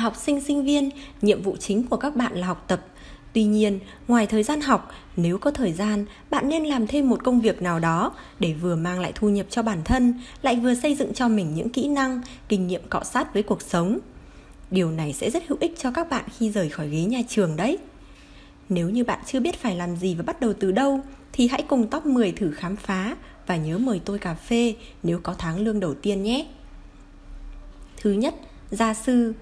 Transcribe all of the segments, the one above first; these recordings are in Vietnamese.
học sinh sinh viên, nhiệm vụ chính của các bạn là học tập. Tuy nhiên, ngoài thời gian học, nếu có thời gian, bạn nên làm thêm một công việc nào đó để vừa mang lại thu nhập cho bản thân, lại vừa xây dựng cho mình những kỹ năng, kinh nghiệm cọ sát với cuộc sống. Điều này sẽ rất hữu ích cho các bạn khi rời khỏi ghế nhà trường đấy. Nếu như bạn chưa biết phải làm gì và bắt đầu từ đâu, thì hãy cùng top 10 thử khám phá và nhớ mời tôi cà phê nếu có tháng lương đầu tiên nhé. Thứ nhất, gia sư.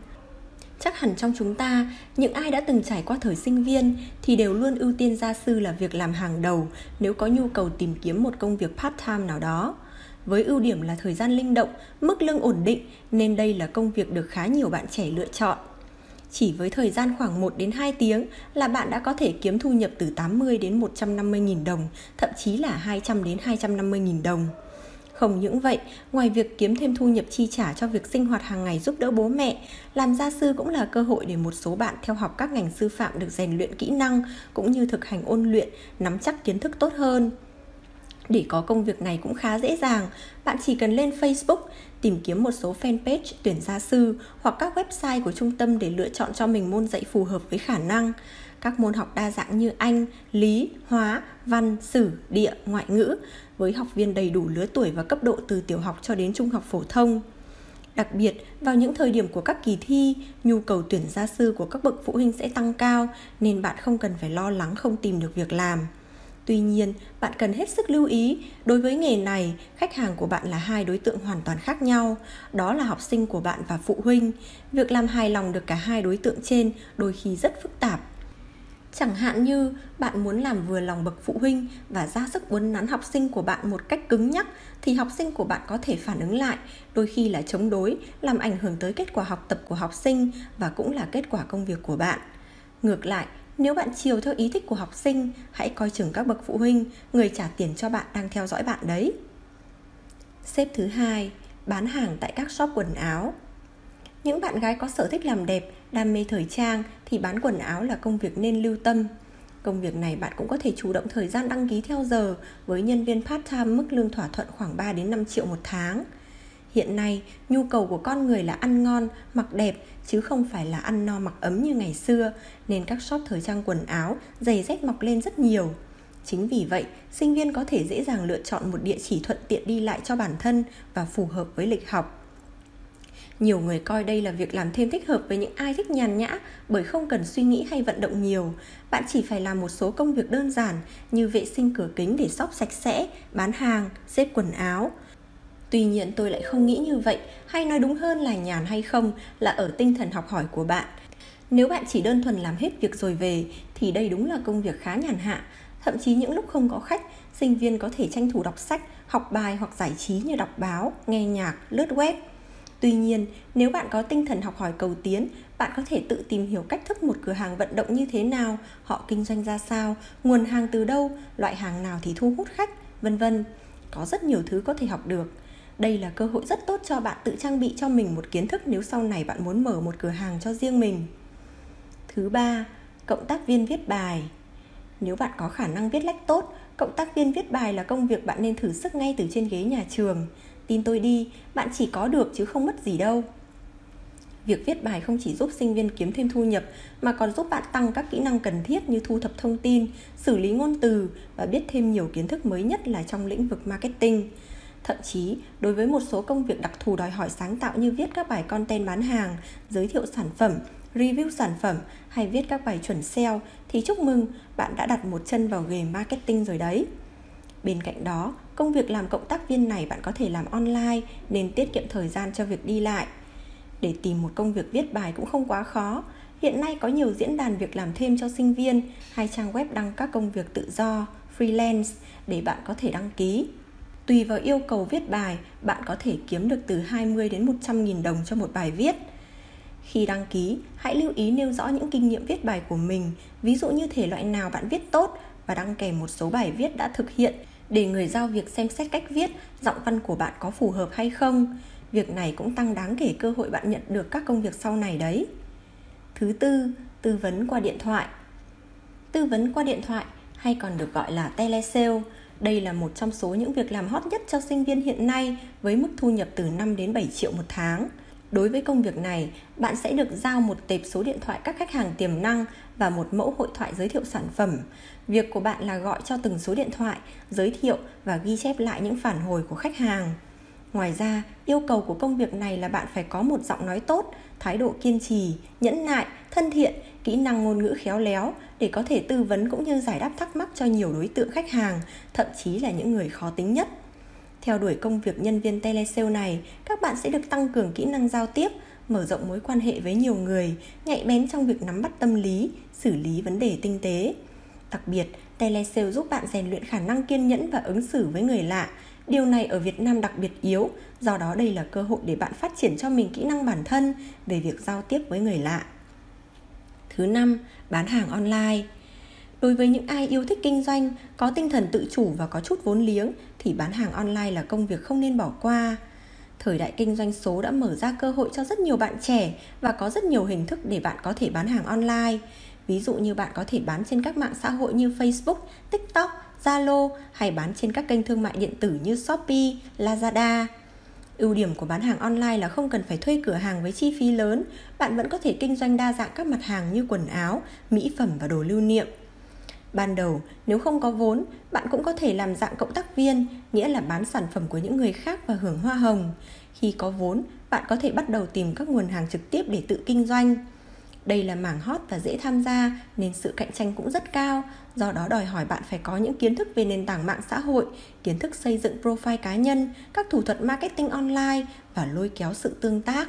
Chắc hẳn trong chúng ta, những ai đã từng trải qua thời sinh viên thì đều luôn ưu tiên gia sư là việc làm hàng đầu nếu có nhu cầu tìm kiếm một công việc part-time nào đó. Với ưu điểm là thời gian linh động, mức lương ổn định nên đây là công việc được khá nhiều bạn trẻ lựa chọn. Chỉ với thời gian khoảng 1 đến 2 tiếng là bạn đã có thể kiếm thu nhập từ 80 đến 150.000 đồng, thậm chí là 200 đến 250.000 đồng. Không những vậy, ngoài việc kiếm thêm thu nhập chi trả cho việc sinh hoạt hàng ngày giúp đỡ bố mẹ, làm gia sư cũng là cơ hội để một số bạn theo học các ngành sư phạm được rèn luyện kỹ năng cũng như thực hành ôn luyện, nắm chắc kiến thức tốt hơn. Để có công việc này cũng khá dễ dàng, bạn chỉ cần lên Facebook, tìm kiếm một số fanpage tuyển gia sư hoặc các website của trung tâm để lựa chọn cho mình môn dạy phù hợp với khả năng. Các môn học đa dạng như Anh, Lý, Hóa, Văn, Sử, Địa, Ngoại ngữ, với học viên đầy đủ lứa tuổi và cấp độ từ tiểu học cho đến trung học phổ thông. Đặc biệt, vào những thời điểm của các kỳ thi, nhu cầu tuyển gia sư của các bậc phụ huynh sẽ tăng cao, nên bạn không cần phải lo lắng không tìm được việc làm. Tuy nhiên, bạn cần hết sức lưu ý, đối với nghề này, khách hàng của bạn là hai đối tượng hoàn toàn khác nhau, đó là học sinh của bạn và phụ huynh. Việc làm hài lòng được cả hai đối tượng trên đôi khi rất phức tạp. Chẳng hạn như bạn muốn làm vừa lòng bậc phụ huynh và ra sức uốn nắn học sinh của bạn một cách cứng nhắc thì học sinh của bạn có thể phản ứng lại, đôi khi là chống đối, làm ảnh hưởng tới kết quả học tập của học sinh và cũng là kết quả công việc của bạn. Ngược lại, nếu bạn chiều theo ý thích của học sinh, hãy coi chừng các bậc phụ huynh, người trả tiền cho bạn đang theo dõi bạn đấy. Xếp thứ 2, bán hàng tại các shop quần áo. Những bạn gái có sở thích làm đẹp, đam mê thời trang thì bán quần áo là công việc nên lưu tâm. Công việc này bạn cũng có thể chủ động thời gian đăng ký theo giờ với nhân viên part-time mức lương thỏa thuận khoảng 3 đến 5 triệu một tháng. Hiện nay, nhu cầu của con người là ăn ngon, mặc đẹp chứ không phải là ăn no mặc ấm như ngày xưa, nên các shop thời trang quần áo, giày dép mọc lên rất nhiều. Chính vì vậy, sinh viên có thể dễ dàng lựa chọn một địa chỉ thuận tiện đi lại cho bản thân và phù hợp với lịch học. Nhiều người coi đây là việc làm thêm thích hợp với những ai thích nhàn nhã bởi không cần suy nghĩ hay vận động nhiều. Bạn chỉ phải làm một số công việc đơn giản như vệ sinh cửa kính để shop sạch sẽ, bán hàng, xếp quần áo. Tuy nhiên tôi lại không nghĩ như vậy, hay nói đúng hơn là nhàn hay không là ở tinh thần học hỏi của bạn. Nếu bạn chỉ đơn thuần làm hết việc rồi về thì đây đúng là công việc khá nhàn hạ. Thậm chí những lúc không có khách, sinh viên có thể tranh thủ đọc sách, học bài hoặc giải trí như đọc báo, nghe nhạc, lướt web. Tuy nhiên, nếu bạn có tinh thần học hỏi cầu tiến, bạn có thể tự tìm hiểu cách thức một cửa hàng vận động như thế nào, họ kinh doanh ra sao, nguồn hàng từ đâu, loại hàng nào thì thu hút khách, vân vân. Có rất nhiều thứ có thể học được. Đây là cơ hội rất tốt cho bạn tự trang bị cho mình một kiến thức nếu sau này bạn muốn mở một cửa hàng cho riêng mình. Thứ 3, cộng tác viên viết bài. Nếu bạn có khả năng viết lách tốt, cộng tác viên viết bài là công việc bạn nên thử sức ngay từ trên ghế nhà trường. Tin tôi đi, bạn chỉ có được chứ không mất gì đâu. Việc viết bài không chỉ giúp sinh viên kiếm thêm thu nhập mà còn giúp bạn tăng các kỹ năng cần thiết như thu thập thông tin, xử lý ngôn từ và biết thêm nhiều kiến thức mới nhất là trong lĩnh vực marketing. Thậm chí, đối với một số công việc đặc thù đòi hỏi sáng tạo như viết các bài content bán hàng, giới thiệu sản phẩm, review sản phẩm hay viết các bài chuẩn SEO thì chúc mừng, bạn đã đặt một chân vào nghề marketing rồi đấy. Bên cạnh đó, công việc làm cộng tác viên này bạn có thể làm online nên tiết kiệm thời gian cho việc đi lại. Để tìm một công việc viết bài cũng không quá khó. Hiện nay có nhiều diễn đàn việc làm thêm cho sinh viên hay trang web đăng các công việc tự do, freelance để bạn có thể đăng ký. Tùy vào yêu cầu viết bài, bạn có thể kiếm được từ 20 đến 100.000 đồng cho một bài viết. Khi đăng ký, hãy lưu ý nêu rõ những kinh nghiệm viết bài của mình, ví dụ như thể loại nào bạn viết tốt và đăng kèm một số bài viết đã thực hiện để người giao việc xem xét cách viết, giọng văn của bạn có phù hợp hay không. Việc này cũng tăng đáng kể cơ hội bạn nhận được các công việc sau này đấy. Thứ 4, tư vấn qua điện thoại. Tư vấn qua điện thoại hay còn được gọi là telesale. Đây là một trong số những việc làm hot nhất cho sinh viên hiện nay với mức thu nhập từ 5 đến 7 triệu một tháng. Đối với công việc này, bạn sẽ được giao một tệp số điện thoại các khách hàng tiềm năng và một mẫu hội thoại giới thiệu sản phẩm. Việc của bạn là gọi cho từng số điện thoại, giới thiệu và ghi chép lại những phản hồi của khách hàng. Ngoài ra, yêu cầu của công việc này là bạn phải có một giọng nói tốt, thái độ kiên trì, nhẫn nại, thân thiện, kỹ năng ngôn ngữ khéo léo để có thể tư vấn cũng như giải đáp thắc mắc cho nhiều đối tượng khách hàng, thậm chí là những người khó tính nhất. Theo đuổi công việc nhân viên telesale này, các bạn sẽ được tăng cường kỹ năng giao tiếp, mở rộng mối quan hệ với nhiều người, nhạy bén trong việc nắm bắt tâm lý, xử lý vấn đề tinh tế. Đặc biệt, telesale giúp bạn rèn luyện khả năng kiên nhẫn và ứng xử với người lạ. Điều này ở Việt Nam đặc biệt yếu, do đó đây là cơ hội để bạn phát triển cho mình kỹ năng bản thân về việc giao tiếp với người lạ. Thứ 5, bán hàng online. Đối với những ai yêu thích kinh doanh, có tinh thần tự chủ và có chút vốn liếng thì bán hàng online là công việc không nên bỏ qua. Thời đại kinh doanh số đã mở ra cơ hội cho rất nhiều bạn trẻ và có rất nhiều hình thức để bạn có thể bán hàng online. Ví dụ như bạn có thể bán trên các mạng xã hội như Facebook, TikTok, Zalo hay bán trên các kênh thương mại điện tử như Shopee, Lazada. Ưu điểm của bán hàng online là không cần phải thuê cửa hàng với chi phí lớn, bạn vẫn có thể kinh doanh đa dạng các mặt hàng như quần áo, mỹ phẩm và đồ lưu niệm. Ban đầu, nếu không có vốn, bạn cũng có thể làm dạng cộng tác viên, nghĩa là bán sản phẩm của những người khác và hưởng hoa hồng. Khi có vốn, bạn có thể bắt đầu tìm các nguồn hàng trực tiếp để tự kinh doanh. Đây là mảng hot và dễ tham gia nên sự cạnh tranh cũng rất cao, do đó đòi hỏi bạn phải có những kiến thức về nền tảng mạng xã hội, kiến thức xây dựng profile cá nhân, các thủ thuật marketing online và lôi kéo sự tương tác.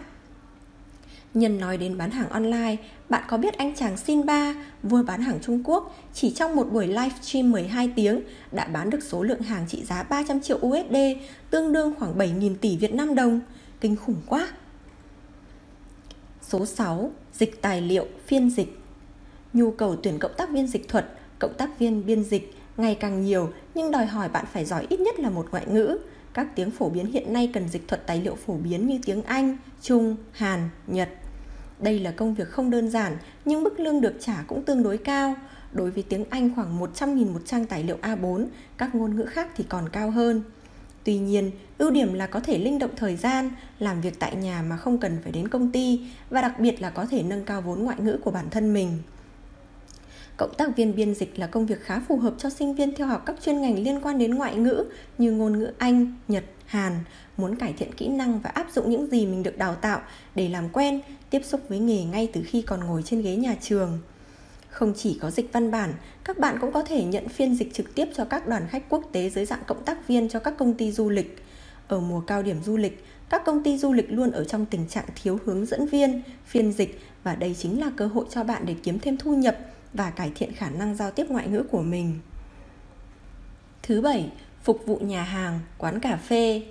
Nhân nói đến bán hàng online, bạn có biết anh chàng Sinba, vua bán hàng Trung Quốc, chỉ trong một buổi livestream 12 tiếng đã bán được số lượng hàng trị giá 300 triệu USD, tương đương khoảng 7.000 tỷ Việt Nam đồng. Kinh khủng quá! Số 6. Dịch tài liệu, phiên dịch. Nhu cầu tuyển cộng tác viên dịch thuật, cộng tác viên biên dịch ngày càng nhiều, nhưng đòi hỏi bạn phải giỏi ít nhất là một ngoại ngữ. Các tiếng phổ biến hiện nay cần dịch thuật tài liệu phổ biến như tiếng Anh, Trung, Hàn, Nhật. Đây là công việc không đơn giản, nhưng mức lương được trả cũng tương đối cao. Đối với tiếng Anh khoảng 100.000 một trang tài liệu A4, các ngôn ngữ khác thì còn cao hơn. Tuy nhiên, ưu điểm là có thể linh động thời gian, làm việc tại nhà mà không cần phải đến công ty, và đặc biệt là có thể nâng cao vốn ngoại ngữ của bản thân mình. Cộng tác viên biên dịch là công việc khá phù hợp cho sinh viên theo học các chuyên ngành liên quan đến ngoại ngữ như ngôn ngữ Anh, Nhật, Hàn, muốn cải thiện kỹ năng và áp dụng những gì mình được đào tạo để làm quen, tiếp xúc với nghề ngay từ khi còn ngồi trên ghế nhà trường. Không chỉ có dịch văn bản, các bạn cũng có thể nhận phiên dịch trực tiếp cho các đoàn khách quốc tế dưới dạng cộng tác viên cho các công ty du lịch. Ở mùa cao điểm du lịch, các công ty du lịch luôn ở trong tình trạng thiếu hướng dẫn viên, phiên dịch, và đây chính là cơ hội cho bạn để kiếm thêm thu nhập và cải thiện khả năng giao tiếp ngoại ngữ của mình. Thứ 7. Phục vụ nhà hàng, quán cà phê.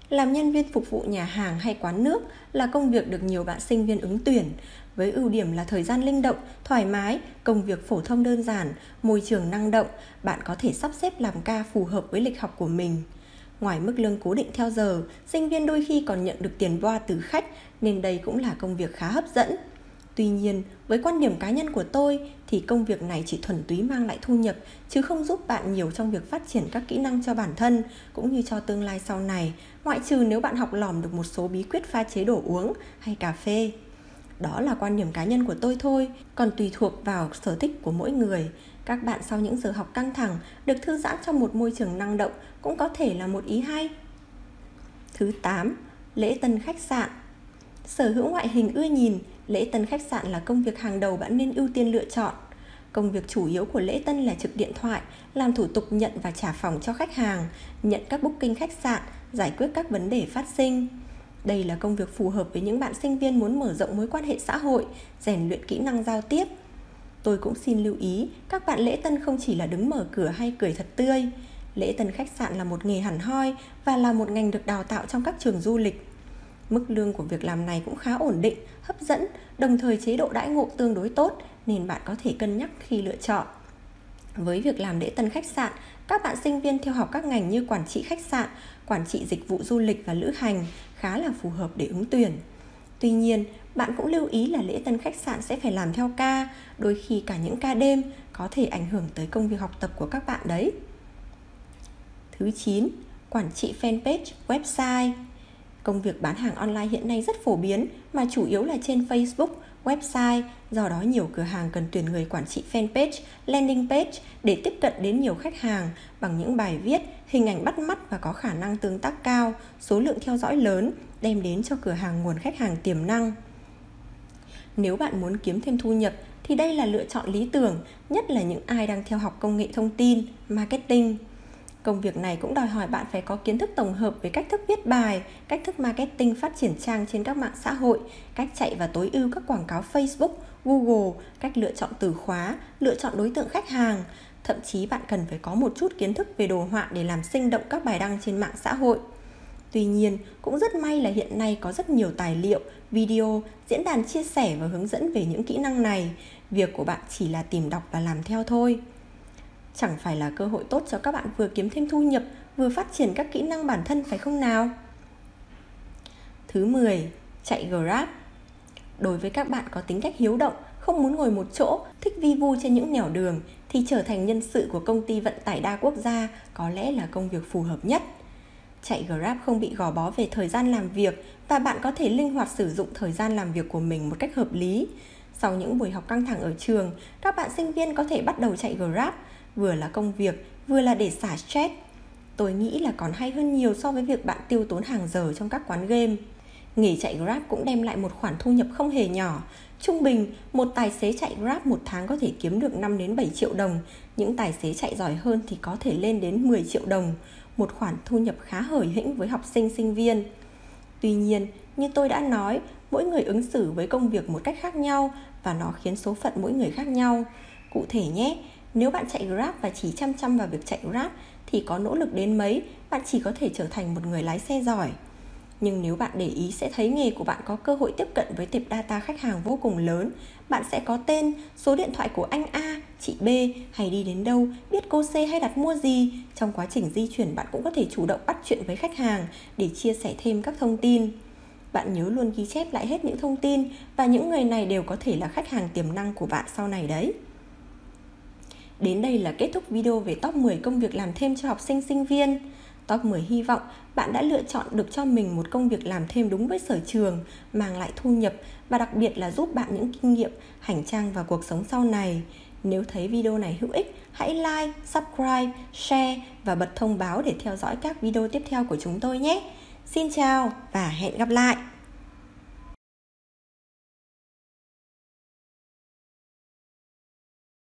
Làm nhân viên phục vụ nhà hàng hay quán nước là công việc được nhiều bạn sinh viên ứng tuyển. Với ưu điểm là thời gian linh động, thoải mái, công việc phổ thông đơn giản, môi trường năng động, bạn có thể sắp xếp làm ca phù hợp với lịch học của mình. Ngoài mức lương cố định theo giờ, sinh viên đôi khi còn nhận được tiền boa từ khách, nên đây cũng là công việc khá hấp dẫn. Tuy nhiên, với quan điểm cá nhân của tôi thì công việc này chỉ thuần túy mang lại thu nhập, chứ không giúp bạn nhiều trong việc phát triển các kỹ năng cho bản thân cũng như cho tương lai sau này, ngoại trừ nếu bạn học lỏm được một số bí quyết pha chế đồ uống hay cà phê. Đó là quan điểm cá nhân của tôi thôi, còn tùy thuộc vào sở thích của mỗi người. Các bạn sau những giờ học căng thẳng được thư giãn trong một môi trường năng động cũng có thể là một ý hay. Thứ 8. Lễ tân khách sạn. Sở hữu ngoại hình ưa nhìn, lễ tân khách sạn là công việc hàng đầu bạn nên ưu tiên lựa chọn. Công việc chủ yếu của lễ tân là trực điện thoại, làm thủ tục nhận và trả phòng cho khách hàng, nhận các booking khách sạn, giải quyết các vấn đề phát sinh. Đây là công việc phù hợp với những bạn sinh viên muốn mở rộng mối quan hệ xã hội, rèn luyện kỹ năng giao tiếp. Tôi cũng xin lưu ý, các bạn lễ tân không chỉ là đứng mở cửa hay cười thật tươi. Lễ tân khách sạn là một nghề hẳn hoi và là một ngành được đào tạo trong các trường du lịch. Mức lương của việc làm này cũng khá ổn định, hấp dẫn, đồng thời chế độ đãi ngộ tương đối tốt nên bạn có thể cân nhắc khi lựa chọn. Với việc làm lễ tân khách sạn, các bạn sinh viên theo học các ngành như quản trị khách sạn, quản trị dịch vụ du lịch và lữ hành khá là phù hợp để ứng tuyển. Tuy nhiên, bạn cũng lưu ý là lễ tân khách sạn sẽ phải làm theo ca, đôi khi cả những ca đêm có thể ảnh hưởng tới công việc học tập của các bạn đấy. Thứ 9. Quản trị fanpage, website. Công việc bán hàng online hiện nay rất phổ biến mà chủ yếu là trên Facebook, website, do đó nhiều cửa hàng cần tuyển người quản trị fanpage, landing page để tiếp cận đến nhiều khách hàng bằng những bài viết, hình ảnh bắt mắt và có khả năng tương tác cao, số lượng theo dõi lớn, đem đến cho cửa hàng nguồn khách hàng tiềm năng. Nếu bạn muốn kiếm thêm thu nhập thì đây là lựa chọn lý tưởng, nhất là những ai đang theo học công nghệ thông tin, marketing. Công việc này cũng đòi hỏi bạn phải có kiến thức tổng hợp về cách thức viết bài, cách thức marketing phát triển trang trên các mạng xã hội, cách chạy và tối ưu các quảng cáo Facebook, Google, cách lựa chọn từ khóa, lựa chọn đối tượng khách hàng. Thậm chí bạn cần phải có một chút kiến thức về đồ họa để làm sinh động các bài đăng trên mạng xã hội. Tuy nhiên, cũng rất may là hiện nay có rất nhiều tài liệu, video, diễn đàn chia sẻ và hướng dẫn về những kỹ năng này. Việc của bạn chỉ là tìm đọc và làm theo thôi. Chẳng phải là cơ hội tốt cho các bạn vừa kiếm thêm thu nhập, vừa phát triển các kỹ năng bản thân phải không nào? Thứ 10. Chạy Grab. Đối với các bạn có tính cách hiếu động, không muốn ngồi một chỗ, thích vi vu trên những nẻo đường, thì trở thành nhân sự của công ty vận tải đa quốc gia có lẽ là công việc phù hợp nhất. Chạy Grab không bị gò bó về thời gian làm việc và bạn có thể linh hoạt sử dụng thời gian làm việc của mình một cách hợp lý. Sau những buổi học căng thẳng ở trường, các bạn sinh viên có thể bắt đầu chạy Grab, vừa là công việc, vừa là để xả stress. Tôi nghĩ là còn hay hơn nhiều so với việc bạn tiêu tốn hàng giờ trong các quán game. Nghề chạy Grab cũng đem lại một khoản thu nhập không hề nhỏ. Trung bình, một tài xế chạy Grab một tháng có thể kiếm được 5 đến 7 triệu đồng. Những tài xế chạy giỏi hơn thì có thể lên đến 10 triệu đồng. Một khoản thu nhập khá hời hĩnh với học sinh, sinh viên. Tuy nhiên, như tôi đã nói, mỗi người ứng xử với công việc một cách khác nhau và nó khiến số phận mỗi người khác nhau. Cụ thể nhé, nếu bạn chạy Grab và chỉ chăm vào việc chạy Grab thì có nỗ lực đến mấy, bạn chỉ có thể trở thành một người lái xe giỏi. Nhưng nếu bạn để ý sẽ thấy nghề của bạn có cơ hội tiếp cận với tệp data khách hàng vô cùng lớn. Bạn sẽ có tên, số điện thoại của anh A, chị B, hay đi đến đâu, biết cô C hay đặt mua gì. Trong quá trình di chuyển bạn cũng có thể chủ động bắt chuyện với khách hàng để chia sẻ thêm các thông tin. Bạn nhớ luôn ghi chép lại hết những thông tin và những người này đều có thể là khách hàng tiềm năng của bạn sau này đấy. Đến đây là kết thúc video về top 10 công việc làm thêm cho học sinh, sinh viên. Top 10 hy vọng bạn đã lựa chọn được cho mình một công việc làm thêm đúng với sở trường, mang lại thu nhập và đặc biệt là giúp bạn những kinh nghiệm, hành trang vào cuộc sống sau này. Nếu thấy video này hữu ích, hãy like, subscribe, share và bật thông báo để theo dõi các video tiếp theo của chúng tôi nhé. Xin chào và hẹn gặp lại!